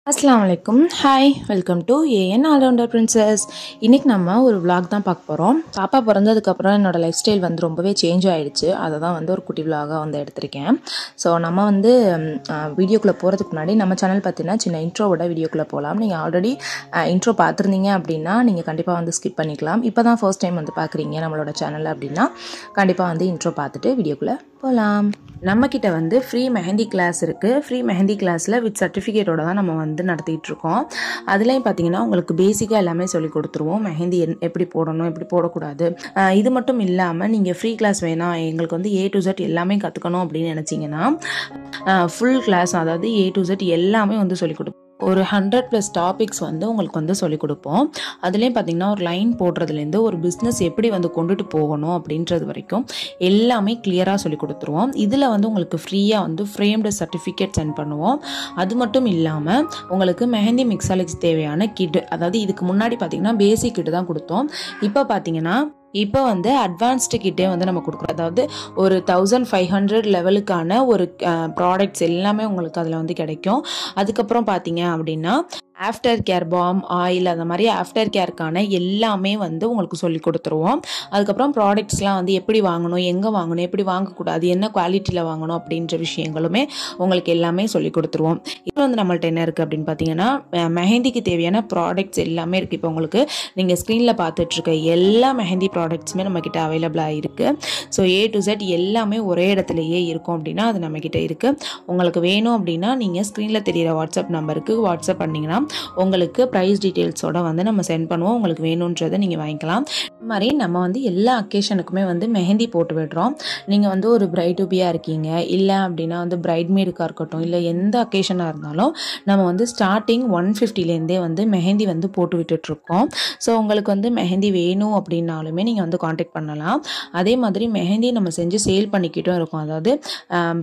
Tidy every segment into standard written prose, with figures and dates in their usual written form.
अस्सलामुअलैकुम hi welcome to AN allrounder princess. இன்றைக்கி நம்ம ஒரு vlog தான் பார்க்க போகிறோம். பாப்பா பிறந்ததுக்கப்புறம் என்னோடய லைஃப் ஸ்டைல் வந்து ரொம்பவே சேஞ்ச் ஆகிடுச்சு. அதை தான் வந்து ஒரு குட்டி vlog-ஆக வந்து எடுத்திருக்கேன். ஸோ நம்ம வந்து வீடியோக்குள்ளே போகிறதுக்கு முன்னாடி நம்ம சேனல் பார்த்தீங்கன்னா சின்ன இன்ட்ரோவோட வீடியோக்குள்ளே போகலாம். நீங்கள் ஆல்ரெடி இன்ட்ரோ பார்த்துருந்தீங்க அப்படின்னா நீங்கள் கண்டிப்பாக வந்து ஸ்கிப் பண்ணிக்கலாம். இப்போ தான் ஃபர்ஸ்ட் டைம் வந்து பார்க்குறீங்க நம்மளோட சேனல் அப்படின்னா கண்டிப்பாக வந்து இன்ட்ரோ பார்த்துட்டு வீடியோக்குள்ளே போகலாம். நம்மக்கிட்ட வந்து ஃப்ரீ மெஹந்தி கிளாஸ் இருக்குது. ஃப்ரீ மெஹந்தி கிளாஸில் வித் சர்டிஃபிகேட்டோட தான் நம்ம வந்து நடத்திட்டு இருக்கோம். அதுலேயும் பார்த்தீங்கன்னா உங்களுக்கு பேசிக்காக எல்லாமே சொல்லி கொடுத்துருவோம். மெஹந்தி எப்படி போடணும், எப்படி போடக்கூடாது. இது மட்டும் இல்லாமல் நீங்கள் ஃப்ரீ கிளாஸ் வேணாம், எங்களுக்கு வந்து A to Z எல்லாமே கற்றுக்கணும் அப்படின்னு நினச்சிங்கன்னா ஃபுல் கிளாஸ், அதாவது A to Z எல்லாமே வந்து சொல்லிக் கொடுப்போம். ஒரு 100+ டாபிக்ஸ் வந்து உங்களுக்கு வந்து சொல்லிக் கொடுப்போம். அதுலேயும் பார்த்தீங்கன்னா ஒரு லைன் போடுறதுலேருந்து ஒரு பிஸ்னஸ் எப்படி வந்து கொண்டுட்டு போகணும் அப்படின்றது வரைக்கும் எல்லாமே கிளியராக சொல்லி கொடுத்துருவோம். இதில் வந்து உங்களுக்கு ஃப்ரீயாக வந்து ஃப்ரேம்டு சர்டிஃபிகேட் சென்ட் பண்ணுவோம். அது மட்டும் இல்லாமல் உங்களுக்கு மெஹந்தி மிக்ஸாலஜி தேவையான கிட், அதாவது இதுக்கு முன்னாடி பார்த்தீங்கன்னா பேசிக் கிட் தான் கொடுத்தோம். இப்போ வந்து அட்வான்ஸ்டு கிட்டே வந்து நம்ம கொடுக்குறோம். அதாவது ஒரு 1500 லெவலுக்கான ஒரு ப்ராடக்ட்ஸ் எல்லாமே உங்களுக்கு அதில் வந்து கிடைக்கும். அதுக்கப்புறம் பார்த்தீங்க அப்படின்னா ஆஃப்டர் கேர் பாம், ஆயில், அந்த மாதிரி ஆஃப்டர் கேருக்கான எல்லாமே வந்து உங்களுக்கு சொல்லி கொடுத்துருவோம். அதுக்கப்புறம் ப்ராடக்ட்ஸ்லாம் வந்து எப்படி வாங்கணும், எங்கே வாங்கணும், எப்படி வாங்கக்கூடாது, என்ன குவாலிட்டியில் வாங்கணும் அப்படின்ற விஷயங்களுமே உங்களுக்கு எல்லாமே சொல்லி கொடுத்துருவோம். இப்போ வந்து நம்மள்ட்ட என்ன இருக்குது அப்படின்னு பார்த்தீங்கன்னா மெஹந்திக்கு தேவையான ப்ராடக்ட்ஸ் எல்லாமே இருக்குது. இப்போ உங்களுக்கு நீங்கள் ஸ்க்ரீனில் பார்த்துட்ருக்க எல்லா மெஹந்தி ப்ராடக்ட்ஸுமே நம்மக்கிட்ட அவைலபிளாக இருக்குது. ஸோ A to Z எல்லாமே ஒரே இடத்துலையே இருக்கும் அப்படின்னா அது நம்மக்கிட்ட இருக்குது. உங்களுக்கு வேணும் அப்படின்னா நீங்கள் ஸ்க்ரீனில் தெரிகிற வாட்ஸ்அப் நம்பருக்கு வாட்ஸ்அப் பண்ணிங்கன்னா உங்களுக்கு ப்ரைஸ் டீட்டெயில்ஸோட வந்து நம்ம சென்ட் பண்ணுவோம். உங்களுக்கு வேணுன்றதை நீங்கள் வாங்கிக்கலாம். இது மாதிரி நம்ம வந்து எல்லா அக்கேஷனுக்குமே வந்து மெஹந்தி போட்டு விடுறோம். நீங்கள் வந்து ஒரு பிரைட் டுபியாக இருக்கீங்க, இல்லை அப்படின்னா வந்து பிரைட்மேடுக்காக இருக்கட்டும், இல்லை எந்த அக்கேஷனாக இருந்தாலும் நம்ம வந்து ஸ்டார்டிங் 150லேருந்தே வந்து மெஹந்தி வந்து போட்டு விட்டுட்ருக்கோம். ஸோ உங்களுக்கு வந்து மெஹந்தி வேணும் அப்படின்னாலுமே நீங்கள் வந்து காண்டாக்ட் பண்ணலாம். அதே மாதிரி மெஹந்தி நம்ம செஞ்சு சேல் பண்ணிக்கிட்டும் இருக்கோம். அதாவது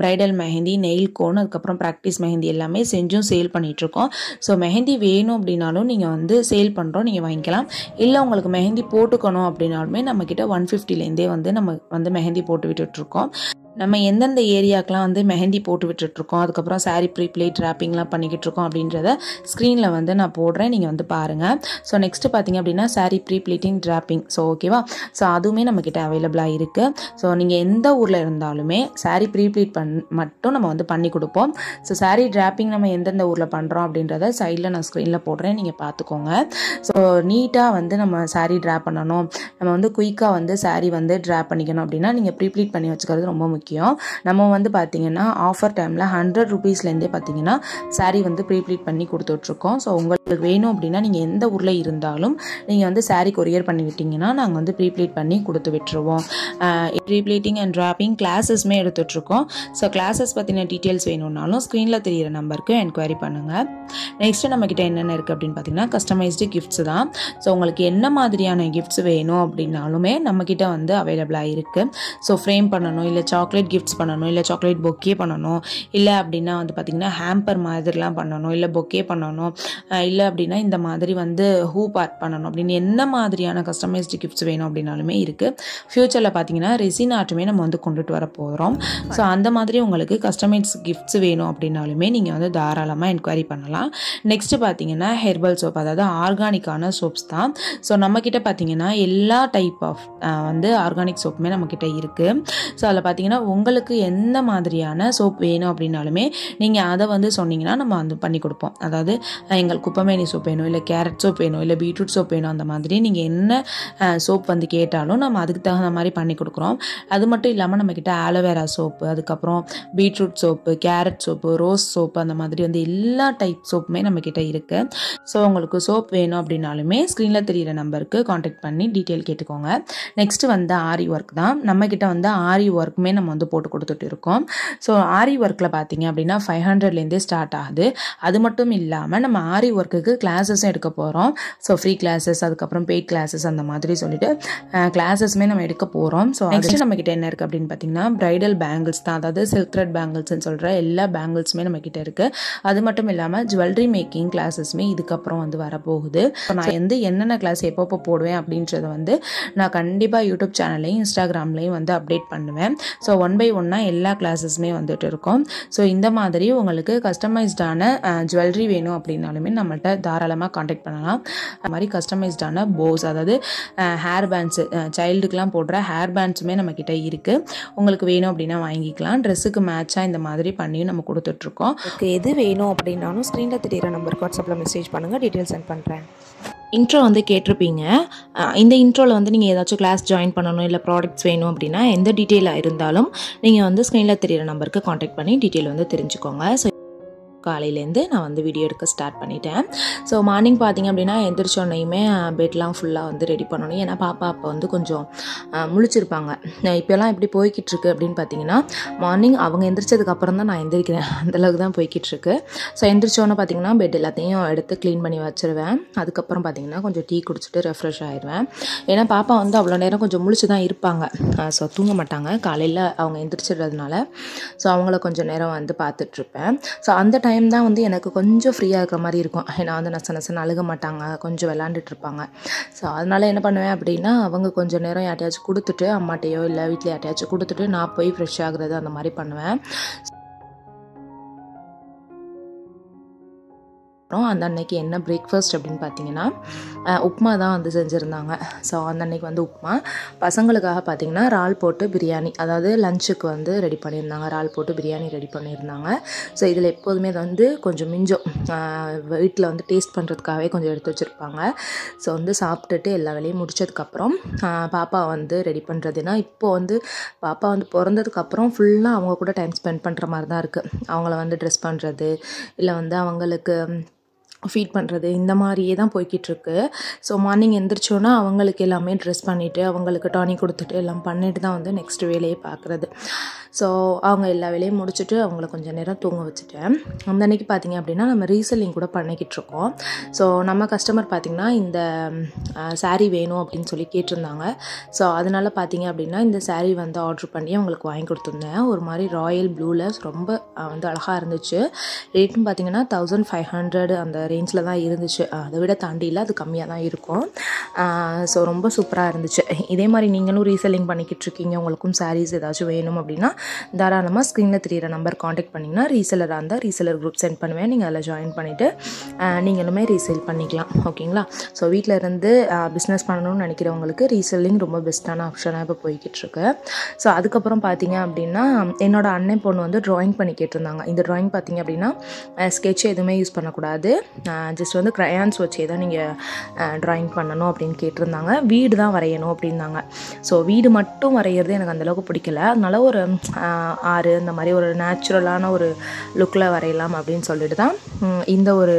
பிரைடல் மெஹந்தி, நெயில் கோன், அதுக்கப்புறம் ப்ராக்டிஸ் மெஹந்தி எல்லாமே செஞ்சும் சேல் பண்ணிகிட்ருக்கோம். ஸோ மெஹந்தி வேணும் அப்படின்னாலும் நீங்கள் வந்து சேல் பண்ணுறோம், நீங்கள் வாங்கிக்கலாம். இல்லை உங்களுக்கு மெஹந்தி போட்டுக்கணும் அப்படின்னாலுமே நம்மக்கிட்ட 150லேருந்தே வந்து நம்ம வந்து மெஹந்தி போட்டு விட்டுட்ருக்கோம். நம்ம எந்தெந்த ஏரியாக்கெலாம் வந்து மெஹந்தி போட்டு விட்டுட்ருக்கோம், அதுக்கப்புறம் சாரீ ப்ரீப்ளேட் ரேப்பிங்லாம் பண்ணிக்கிட்டு இருக்கோம் அப்படின்றத ஸ்க்ரீனில் வந்து நான் போடுறேன், நீங்கள் வந்து பாருங்கள். ஸோ நெக்ஸ்ட்டு பார்த்தீங்க அப்படின்னா சாரீ ப்ரீப்ளேட்டிங் ரேப்பிங். ஸோ ஓகேவா, ஸோ அதுவுமே நம்மக்கிட்ட அவைலபிளாக இருக்குது. ஸோ நீங்கள் எந்த ஊரில் இருந்தாலுமே சாரீ ப்ரீப்ளேட் மட்டும் நம்ம வந்து பண்ணி கொடுப்போம். ஸோ சாரீ ட்ராப்பிங் நம்ம எந்தெந்த ஊரில் பண்ணுறோம் அப்படின்றத சைடில் நான் ஸ்க்ரீனில் போடுறேன், நீங்கள் பார்த்துக்கோங்க. ஸோ நீட்டாக வந்து நம்ம சாரீ ட்ராப் பண்ணணும், நம்ம வந்து குயிக்காக வந்து சாரீ வந்து ட்ராப் பண்ணிக்கணும் அப்படின்னா நீங்கள் ப்ரீப்ளேட் பண்ணி வச்சுக்கிறது ரொம்ப முக்கியம். நம்ம வந்து பார்த்தீங்கன்னா ஆஃபர் டைமில் 100 ரூபீஸ்லேருந்தே பார்த்தீங்கன்னா சாரீ வந்து ப்ரீப்ளேட் பண்ணி கொடுத்துட்ருக்கோம். ஸோ உங்களுக்கு வேணும் அப்படின்னா நீங்கள் எந்த ஊரில் இருந்தாலும் நீங்கள் வந்து சாரீ கொரியர் பண்ணி விட்டிங்கன்னா நாங்கள் வந்து ப்ரீப்ளேட் பண்ணி கொடுத்து விட்டுருவோம். ப்ரீப்ளேட்டிங் அண்ட் ட்ராப்பிங் கிளாஸஸ்மே எடுத்துகிட்ருக்கோம். ஸோ கிளாஸஸ் பற்றின டீட்டெயில்ஸ் வேணும்னாலும் ஸ்க்ரீனில் தெரிகிற நம்பருக்கு என்கொயரி பண்ணுங்கள். நெக்ஸ்ட்டு நம்மக்கிட்ட என்னென்ன இருக்குது அப்படின்னு பார்த்தீங்கன்னா கஸ்டமைஸ்டு கிஃப்ட்ஸ் தான். ஸோ உங்களுக்கு என்ன மாதிரியான கிஃப்ட்ஸ் வேணும் அப்படின்னாலுமே நம்மக்கிட்ட வந்து அவைலபிளாக இருக்குது. ஸோ ஃப்ரேம் பண்ணணும், இல்லை சாக்லேட் கிஃப்ட்ஸ் பண்ணணும், இல்லை சாக்லேட் பொக்கே பண்ணணும், இல்லை அப்படின்னா வந்து பார்த்திங்கன்னா ஹேம்பர் மாதிரிலாம் பண்ணணும், இல்லை பொக்கே பண்ணணும், இல்லை அப்படின்னா இந்த மாதிரி வந்து ஹூப் ஆர்ட் பண்ணணும் அப்படின்னு என்ன மாதிரியான கஸ்டமைஸ்டு கிஃப்ட்ஸ் வேணும் அப்படின்னாலுமே இருக்குது. ஃப்யூச்சரில் பார்த்தீங்கன்னா ரெசின் ஆர்ட்டுமே நம்ம வந்து கொண்டுட்டு வர போகிறோம். ஸோ அந்த மாதிரி உங்களுக்கு கஸ்டமைஸ் கிஃப்ட்ஸ் வேணும் அப்படின்னாலுமே நீங்கள் வந்து தாராளமாக என்கொயரி பண்ணலாம். நெக்ஸ்ட்டு பார்த்தீங்கன்னா ஹெர்பல் சோப், அதாவது ஆர்கானிக்கான சோப்ஸ் தான். ஸோ நம்மக்கிட்ட பார்த்தீங்கன்னா எல்லா டைப் ஆஃப் வந்து ஆர்கானிக் சோப்புமே நம்மக்கிட்ட இருக்குது. ஸோ அதில் பார்த்தீங்கன்னா உங்களுக்கு எந்த மாதிரியான சோப் வேணும் அப்படின்னாலுமே நீங்கள் அதை வந்து சொன்னீங்கன்னா நம்ம வந்து பண்ணி கொடுப்போம். அதாவது எங்களுக்கு குப்பமேனி சோப் வேணும், இல்லை கேரட் சோப் வேணும், இல்லை பீட்ரூட் சோப் வேணும், அந்த மாதிரி நீங்கள் என்ன சோப் வந்து கேட்டாலும் நம்ம அதுக்கு தகுந்த மாதிரி பண்ணி கொடுக்குறோம். அது மட்டும் இல்லாமல் நம்மக்கிட்ட ஆலோவேரா சோப்பு, அதுக்கப்புறம் beetroot soap, carrot soap, rose soap, அந்த மாதிரி வந்து எல்லா டைப் சோப்புமே நம்மக்கிட்ட இருக்குது. ஸோ உங்களுக்கு சோப் வேணும் அப்படின்னாலுமே ஸ்க்ரீனில் தெரிகிற நம்பருக்கு காண்டாக்ட் பண்ணி டீட்டெயில் கேட்டுக்கோங்க. நெக்ஸ்ட்டு வந்து ஆரி ஒர்க் தான். நம்மக்கிட்ட வந்து ஆரி ஒர்க்குமே நம்ம வந்து போட்டு கொடுத்துட்டு இருக்கோம். ஸோ ஆரி ஒர்க்கில் பார்த்தீங்க அப்படின்னா 500லேருந்தே ஸ்டார்ட் ஆகுது. அது மட்டும் இல்லாமல் நம்ம ஆரி ஒர்க்குக்கு கிளாஸஸும் எடுக்க போகிறோம். ஸோ ஃப்ரீ கிளாஸஸ், அதுக்கப்புறம் பெய்ட் கிளாஸஸ், அந்த மாதிரி சொல்லிட்டு கிளாஸஸ்மே நம்ம எடுக்க போகிறோம். ஸோ நெக்ஸ்ட் நம்மக்கிட்ட என்ன இருக்குது அப்படின்னு பார்த்தீங்கன்னா பிரைடல் பேங்கிள்ஸ் தான். அதாவது சில்க் த்ரெட் பேங்கிள்ஸ்ன்னு சொல்கிற எல்லா பேங்கிள்ஸுமே நம்மக்கிட்ட இருக்குது. அது மட்டும் இல்லாமல் ஜுவல்லரி மேக்கிங் கிளாஸஸ்மே இதுக்கப்புறம் வந்து வரப்போகுது. நான் வந்து என்னென்ன கிளாஸ் எப்பப்போ போடுவேன் அப்படின்றத வந்து நான் கண்டிப்பாக யூடியூப் சேனல்லையும் இன்ஸ்டாகிராம்லையும் வந்து அப்டேட் பண்ணுவேன். ஸோ ஒன் பை ஒன்னாக எல்லா கிளாஸஸுமே வந்துட்டு இருக்கும். ஸோ இந்த மாதிரி உங்களுக்கு கஸ்டமைஸ்டான ஜுவல்லரி வேணும் அப்படின்னாலுமே நம்மள்கிட்ட தாராளமாக காண்டாக்ட் பண்ணலாம். அது மாதிரி கஸ்டமைஸ்டான போஸ், அதாவது ஹேர் பேண்ட்ஸு, சைல்டுக்கெலாம் போடுற ஹேர் பேண்ட்ஸுமே நம்மக்கிட்ட இருக்குது. உங்களுக்கு வேணும் அப்படின்னா வாங்கிக்கலாம். ட்ரெஸ்ஸுக்கு மேட்சாக இந்த மாதிரி பண்ணியும் நம்ம கொடுத்துட்ருக்கோம். எது வேணும் அப்படின்னாலும் ஸ்க்ரீனில் தெரியிற நம்பருக்கு வாட்ஸ்அப்பில் மெசேஜ் பண்ணுங்கள், டீட்டெயில் சென்ட் பண்ணுறேன். இன்ட்ரோ வந்து கேட்டிருப்பீங்க. இந்த இன்ட்ரோவில் வந்து நீங்கள் ஏதாச்சும் கிளாஸ் ஜாயின் பண்ணணும், இல்லை ப்ராடக்ட்ஸ் வேணும் அப்படின்னா எந்த டீட்டெயிலாக இருந்தாலும் நீங்கள் வந்து ஸ்க்ரீனில் தெரியிற நம்பருக்கு காண்டாக்ட் பண்ணி டீட்டெயில் வந்து தெரிஞ்சுக்கோங்க. ஸோ காலையிலேருந்து நான் வந்து வீடியோ எடுக்க ஸ்டார்ட் பண்ணிட்டேன். ஸோ மார்னிங் பார்த்திங்க அப்படின்னா எந்திரிச்சோன்னையுமே பெட்லாம் ஃபுல்லாக வந்து ரெடி பண்ணணும். ஏன்னா பாப்பா அப்போ வந்து கொஞ்சம் முழிச்சிருப்பாங்க. இப்போலாம் எப்படி போய்கிட்டுருக்கு அப்படின்னு பார்த்தீங்கன்னா, மார்னிங் அவங்க எந்திரிச்சதுக்கப்புறம் தான் நான் எந்திரிக்கிறேன், அந்தளவுக்கு தான் போய்கிட்டுருக்கு. ஸோ எந்திரிச்சோன்னே பார்த்திங்கன்னா பெட் எல்லாத்தையும் எடுத்து க்ளீன் பண்ணி வச்சுருவேன். அதுக்கப்புறம் பார்த்திங்கன்னா கொஞ்சம் டீ குடிச்சிட்டு ரெஃப்ரெஷ் ஆயிடுவேன். ஏன்னா பாப்பா வந்து அவ்வளோ நேரம் கொஞ்சம் முழிச்சு தான் இருப்பாங்க. ஸோ தூங்க மாட்டாங்க காலையில் அவங்க எந்திரிச்சிடுறதுனால. ஸோ அவங்கள கொஞ்சம் நேரம் வந்து பார்த்துட்ருப்பேன். ஸோ அந்த டைம் தான் வந்து எனக்கு கொஞ்சம் ஃப்ரீயாக இருக்கிற மாதிரி இருக்கும். ஏன்னா வந்து நசன்னு அழுக மாட்டாங்க, கொஞ்சம் விளாண்டுட்டு இருப்பாங்க. ஸோ அதனால் என்ன பண்ணுவேன் அப்படின்னா, அவங்க கொஞ்சம் நேரம் யார்ட்டையாச்சும் கொடுத்துட்டு, அம்மாட்டையோ இல்லை வீட்டில் யார்ட்டையாச்சும் கொடுத்துட்டு நான் போய் ஃப்ரெஷ் ஆகுறது அந்த மாதிரி பண்ணுவேன். அந்த அன்னைக்கு என்ன பிரேக்ஃபாஸ்ட் அப்படின்னு பார்த்தீங்கன்னா உப்மா தான் வந்து செஞ்சுருந்தாங்க. ஸோ அந்த அன்னைக்கு வந்து உப்மா, பசங்களுக்காக பார்த்தீங்கன்னா இறால் போட்டு பிரியாணி, அதாவது லஞ்சுக்கு வந்து ரெடி பண்ணியிருந்தாங்க. இறால் போட்டு பிரியாணி ரெடி பண்ணியிருந்தாங்க. ஸோ இதில் எப்போதுமே வந்து கொஞ்சம் மிஞ்சம் வீட்டில் வந்து டேஸ்ட் பண்ணுறதுக்காகவே கொஞ்சம் எடுத்து வச்சுருப்பாங்க. ஸோ வந்து சாப்பிட்டுட்டு எல்லா வேலையும் முடித்ததுக்கப்புறம் பாப்பா வந்து ரெடி பண்ணுறதுனா, இப்போது வந்து பாப்பா வந்து பிறந்ததுக்கப்புறம் ஃபுல்லாக அவங்க கூட டைம் ஸ்பெண்ட் பண்ணுற மாதிரி தான் இருக்குது. அவங்கள வந்து ட்ரெஸ் பண்ணுறது, இல்லை வந்து அவங்களுக்கு ஃபீட் பண்ணுறது, இந்த மாதிரியே தான் போய்கிட்டுருக்கு. ஸோ மார்னிங் எந்திரிச்சோன்னா அவங்களுக்கு எல்லாமே ட்ரெஸ் பண்ணிவிட்டு, அவங்களுக்கு டானிக் கொடுத்துட்டு எல்லாம் பண்ணிட்டு தான் வந்து நெக்ஸ்ட் வேலையை பார்க்குறது. ஸோ அவங்க எல்லா வேலையும் முடிச்சுட்டு அவங்கள கொஞ்சம் நேரம் தூங்க வச்சுட்டேன். அந்த அன்றைக்கி பார்த்திங்க அப்படின்னா நம்ம ரீசெல்லிங் கூட பண்ணிக்கிட்டுருக்கோம். ஸோ நம்ம கஸ்டமர் பார்த்திங்கன்னா இந்த சாரீ வேணும் அப்படின்னு சொல்லி கேட்டிருந்தாங்க. ஸோ அதனால் பார்த்திங்க அப்படின்னா இந்த சாரீ வந்து ஆர்டர் பண்ணி அவங்களுக்கு வாங்கி கொடுத்துருந்தேன். ஒரு மாதிரி ராயல் ப்ளூவில் ரொம்ப வந்து அழகாக இருந்துச்சு. ரேட்டும் பார்த்திங்கன்னா 1500 அந்த ரேஞ்சில் தான் இருந்துச்சு. அதை விட தாண்டியில் அது கம்மியாக தான் இருக்கும். ஸோ ரொம்ப சூப்பராக இருந்துச்சு. இதே மாதிரி நீங்களும் ரீசெல்லிங் பண்ணிக்கிட்டு இருக்கீங்க, உங்களுக்கும் சாரீஸ் ஏதாச்சும் வேணும் அப்படின்னா தாராளமாக ஸ்க்ரீனில் தெரியிற நம்பர் காண்டாக்ட் பண்ணிங்கன்னா ரீசெல்லராக இருந்தால் ரீசெல்லர் குரூப் சென்ட் பண்ணுவேன். நீங்கள் அதில் ஜாயின் பண்ணிவிட்டு நீங்களுமே ரீசேல் பண்ணிக்கலாம். ஓகேங்களா? ஸோ வீட்டில் இருந்து பிஸ்னஸ் பண்ணணும்னு நினைக்கிறவங்களுக்கு ரீசெல்லிங் ரொம்ப பெஸ்ட்டான ஆப்ஷனாக இப்போ போய்கிட்டுருக்கு. ஸோ அதுக்கப்புறம் பார்த்தீங்க அப்படின்னா என்னோடய அண்ணன் பொண்ணு வந்து ட்ராயிங் பண்ணி கேட்டிருந்தாங்க. இந்த ட்ராயிங் பார்த்தீங்க அப்படின்னா ஸ்கெட்ச் எதுவுமே யூஸ் பண்ணக்கூடாது, ஜஸ்ட் வந்து க்ரையான்ஸ் வச்சே தான் நீங்கள் ட்ராயிங் பண்ணணும் அப்படின்னு கேட்டிருந்தாங்க. வீடு தான் வரையணும் அப்படின்னாங்க. ஸோ வீடு மட்டும் வரைகிறது எனக்கு அந்தளவுக்கு பிடிக்கல. அதனால ஒரு ஆறு இந்த மாதிரி ஒரு நேச்சுரலான ஒரு லுக்கில் வரையலாம் அப்படின்னு சொல்லிட்டு தான் இந்த ஒரு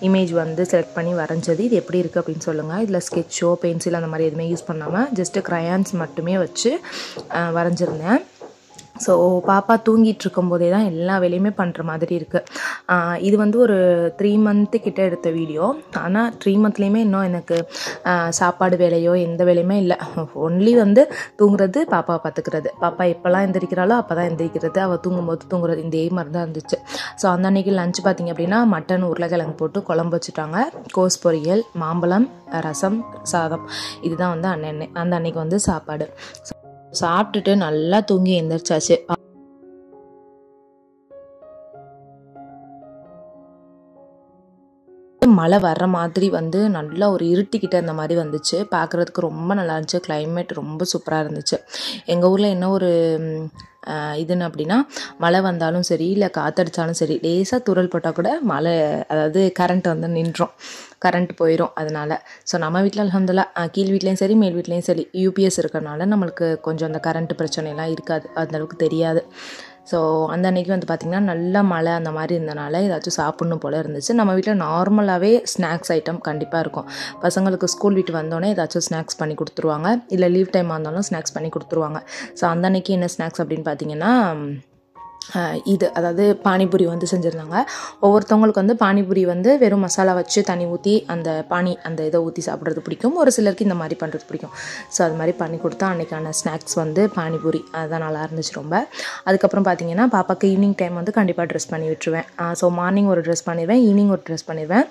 இமேஜ் வந்து செலக்ட் பண்ணி வரைஞ்சது. இது எப்படி இருக்குது அப்படின்னு சொல்லுங்கள். இதில் ஸ்கெட்சோ பென்சில் அந்த மாதிரி எதுவுமே யூஸ் பண்ணாமல் ஜஸ்ட்டு க்ரையான்ஸ் மட்டுமே வச்சு வரைஞ்சிருந்தேன். ஸோ பாப்பா தூங்கிட்டு இருக்கும்போதே தான் எல்லா வேலையுமே பண்ணுற மாதிரி இருக்குது. இது வந்து ஒரு 3 month கிட்ட எடுத்த வீடியோ. ஆனால் 3 monthலேயுமே இன்னும் எனக்கு சாப்பாடு வேலையோ எந்த வேலையுமே இல்லை. ஒன்லி வந்து தூங்குறது, பாப்பாவை பார்த்துக்கிறது. பாப்பா எப்போல்லாம் எந்திரிக்கிறாளோ அப்போ தான் எந்திரிக்கிறது, அவள் தூங்கும்போது தூங்குறது, இதே மாதிரி தான் இருந்துச்சு. ஸோ அந்த அன்றைக்கி லஞ்ச் பார்த்திங்க அப்படின்னா மட்டன் உருளைக்கிழங்கு போட்டு குழம்பு வச்சுட்டாங்க. கோஸ் பொரியல், மாம்பழம், ரசம், சாதம். இதுதான் வந்து அந்த அன்னைக்கு வந்து சாப்பாடு. சாப்பிட்டுட்டு நல்லா தூங்கி எந்திரிச்சாச்சு. மழை வர்ற மாதிரி வந்து நல்லா ஒரு இருட்டிக்கிட்ட அந்த மாதிரி வந்துச்சு. பார்க்குறதுக்கு ரொம்ப நல்லா இருந்துச்சு. கிளைமேட் ரொம்ப சூப்பராக இருந்துச்சு. எங்கள் ஊரில் என்ன ஒரு இதுன்னு அப்படின்னா, மழை வந்தாலும் சரி இல்லை காற்றடிச்சாலும் சரி, லேசாக தூறல் போட்டால் கூட மழை, அதாவது கரண்ட் வந்து நின்றோம், கரண்ட் போயிடும். அதனால் ஸோ நம்ம வீட்டில் அல்ஹம்துலில்லாஹ் கீழ் வீட்லேயும் சரி மேல் வீட்லேயும் சரி யூபிஎஸ் இருக்கிறனால நம்மளுக்கு கொஞ்சம் அந்த கரண்ட் பிரச்சனைலாம் இருக்காது, அந்தளவுக்கு தெரியாது. ஸோ அந்த அன்றைக்கி வந்து பார்த்திங்கன்னா நல்ல மழை அந்த மாதிரி இருந்தனால ஏதாச்சும் சாப்பிட்ணும் போல் இருந்துச்சு. நம்ம வீட்டில் நார்மலாகவே ஸ்நாக்ஸ் ஐட்டம் கண்டிப்பாக இருக்கும். பசங்களுக்கு ஸ்கூல் விட்டு வந்தோடனே ஏதாச்சும் ஸ்நாக்ஸ் பண்ணி கொடுத்துருவாங்க, இல்லை லீவ் டைமாக இருந்தாலும் ஸ்நாக்ஸ் பண்ணி கொடுத்துருவாங்க. ஸோ அந்த அன்றைக்கி என்ன ஸ்நாக்ஸ் அப்படின்னு பார்த்தீங்கன்னா இது அதாவது பானிபூரி வந்து செஞ்சுருந்தாங்க. ஒவ்வொருத்தவங்களுக்கு வந்து பானிபூரி வந்து வெறும் மசாலா வச்சு தண்ணி ஊற்றி அந்த இதை ஊற்றி சாப்பிட்றது பிடிக்கும். ஒரு சிலருக்கு இந்த மாதிரி பண்ணுறது பிடிக்கும். ஸோ அது மாதிரி பண்ணி கொடுத்தா அன்றைக்கான ஸ்நாக்ஸ் வந்து பானிபூரி. அதுதான் நல்லா இருந்துச்சு ரொம்ப. அதுக்கப்புறம் பார்த்திங்கன்னா பாப்பாவுக்கு ஈவினிங் டைம் வந்து கண்டிப்பாக ட்ரெஸ் பண்ணி விட்டுருவேன். ஸோ மார்னிங் ஒரு ட்ரெஸ் பண்ணிடுவேன், ஈவினிங் ஒரு ட்ரெஸ் பண்ணிடுவேன்.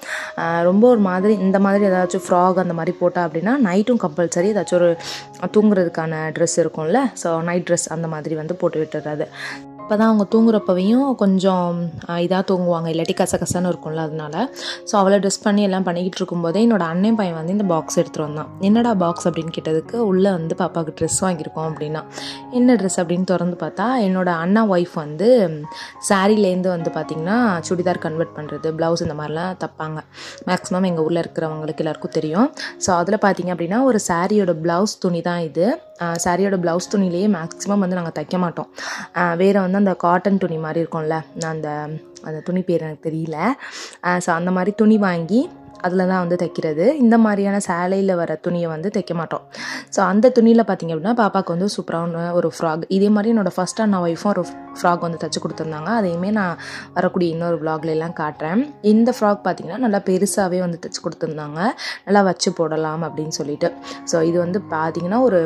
ரொம்ப ஒரு மாதிரி இந்த மாதிரி ஏதாச்சும் ஃப்ராக் அந்த மாதிரி போட்டால் அப்படின்னா நைட்டும் கம்பல்சரி ஏதாச்சும் ஒரு தூங்குறதுக்கான ட்ரெஸ் இருக்கும்ல, ஸோ நைட் ட்ரெஸ் அந்த மாதிரி வந்து போட்டு விட்டுறது. அப்போ தான் அவங்க தூங்குறப்பவையும் கொஞ்சம் இதாக தூங்குவாங்க, இல்லாட்டி கசகசன்னு இருக்கும்ல, அதனால. ஸோ அவளை ட்ரெஸ் பண்ணி எல்லாம் பண்ணிக்கிட்டு இருக்கும்போதே என்னோடய அண்ணன் பையன் வந்து இந்த பாக்ஸ் எடுத்துகிட்டு வந்தான். என்னடா பாக்ஸ் அப்படின்னு கேட்டதுக்கு உள்ளே வந்து பாப்பாவுக்கு ட்ரெஸ் வாங்கியிருக்கோம் அப்படின்னா. என்ன ட்ரெஸ் அப்படின்னு திறந்து பார்த்தா என்னோடய அண்ணா ஒய்ஃப் வந்து சாரீலேருந்து வந்து பார்த்திங்கன்னா சுடிதார் கன்வெர்ட் பண்ணுறது, ப்ளவுஸ் இந்த மாதிரிலாம் தைப்பாங்க. மேக்ஸிமம் எங்கள் ஊரில் இருக்கிறவங்களுக்கு எல்லாருக்கும் தெரியும். ஸோ அதில் பார்த்திங்க அப்படின்னா ஒரு சாரியோட ப்ளவுஸ் துணி தான் இது. சாரியோட ப்ளவுஸ் துணிலேயே மேக்ஸிமம் வந்து நாங்கள் தைக்க மாட்டோம். வேறு வந்து அந்த காட்டன் துணி மாதிரி இருக்கும்ல, அந்த துணி பேர் எனக்கு தெரியல. ஸோ அந்த மாதிரி துணி வாங்கி அதில் தான் வந்து தைக்கிறது. இந்த மாதிரியான சேலையில் வர துணியை வந்து தைக்க மாட்டோம். ஸோ அந்த துணியில் பார்த்திங்க அப்படின்னா பாப்பாவுக்கு வந்து சூப்பரான ஒரு ஃப்ராக், இதே மாதிரி என்னோடய ஃபஸ்ட் அண்ணா ஒய்ஃபும் ஒரு ஃப்ராக் வந்து தைச்சி கொடுத்துருந்தாங்க. அதையுமே நான் வரக்கூடிய இன்னொரு விலாக்லாம் காட்டுறேன். இந்த ஃப்ராக் பார்த்திங்கன்னா நல்லா பெருசாகவே வந்து தைச்சி கொடுத்துருந்தாங்க, நல்லா வச்சு போடலாம் அப்படின்னு சொல்லிட்டு. ஸோ இது வந்து பார்த்திங்கன்னா ஒரு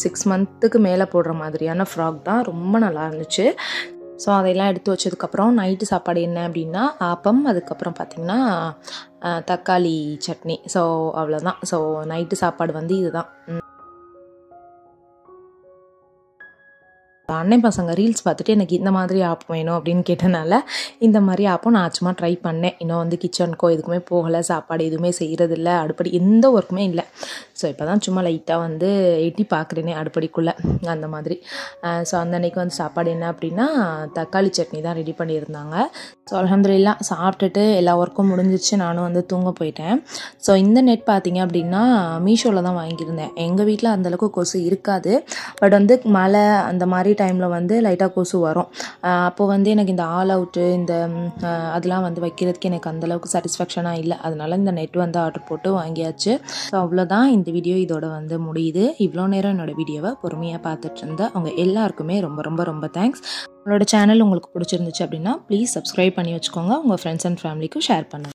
6 மந்த்துக்கு மேலே போடுற மாதிரியான ஃப்ராக் தான். ரொம்ப நல்லா இருந்துச்சு. ஸோ அதையெல்லாம் எடுத்து வச்சதுக்கப்புறம் நைட்டு சாப்பாடு என்ன அப்படின்னா ஆப்பம், அதுக்கப்புறம் பார்த்திங்கன்னா தக்காளி சட்னி. ஸோ அவ்வளோதான். ஸோ நைட்டு சாப்பாடு வந்து இதுதான். அண்ணன் பசங்க ரீல்ஸ் பார்த்துட்டு எனக்கு இந்த மாதிரி ஆப்பம் வேணும் அப்படின்னு கேட்டனால இந்த மாதிரி ஆப்பம் நான் சும்மா ட்ரை பண்ணேன். இன்னும் வந்து கிச்சனுக்கோ எதுக்குமே போகலை, சாப்பாடு எதுவுமே செய்கிறதில்ல, அடுப்படி எந்த ஒர்க்குமே இல்லை. ஸோ இப்போ தான் சும்மா லைட்டாக வந்து எட்டி பார்க்குறேனே அடுப்படிக்குள்ளே, அந்த மாதிரி. ஸோ அந்த அன்றைக்கி வந்து சாப்பாடு என்ன அப்படின்னா தக்காளி சட்னி தான் ரெடி பண்ணியிருந்தாங்க. ஸோ அல்ஹம்துலில்லாஹ் சாப்பிட்டுட்டு எல்லா ஒர்க்கும் முடிஞ்சிச்சு, நானும் வந்து தூங்க போயிட்டேன். ஸோ இந்த நெட் பார்த்திங்க அப்படின்னா மீஷோவில் தான் வாங்கியிருந்தேன். எங்கள் வீட்டில் அந்தளவுக்கு கொசு இருக்காது, பட் வந்து மழை அந்த மாதிரி டைமில் வந்து லைட்டாக கொசு வரும். அப்போது வந்து எனக்கு இந்த ஆல் அவுட்டு இந்த அதெல்லாம் வந்து வைக்கிறதுக்கு எனக்கு அந்தளவுக்கு சாட்டிஸ்ஃபேக்ஷனாக இல்லை. அதனால் இந்த நெட் வந்து ஆர்டர் போட்டு வாங்கியாச்சு. ஸோ அவ்வளோதான், இந்த வீடியோ இதோட வந்து முடியுது. இவ்வளோ நேரம் என்னோடய வீடியோவை பொறுமையாக பார்த்துட்டு இருந்தேன் அவங்க எல்லாருக்குமே ரொம்ப ரொம்ப ரொம்ப தேங்க்ஸ். உங்களோட சேனல் உங்களுக்கு பிடிச்சிருந்துச்சு அப்படின்னா ப்ளீஸ் சப்ஸ்கிரைப் பண்ணி வச்சுக்கோங்க. உங்கள் ஃப்ரெண்ட்ஸ் அண்ட் ஃபேமிலிக்கும் ஷேர் பண்ணுங்கள்.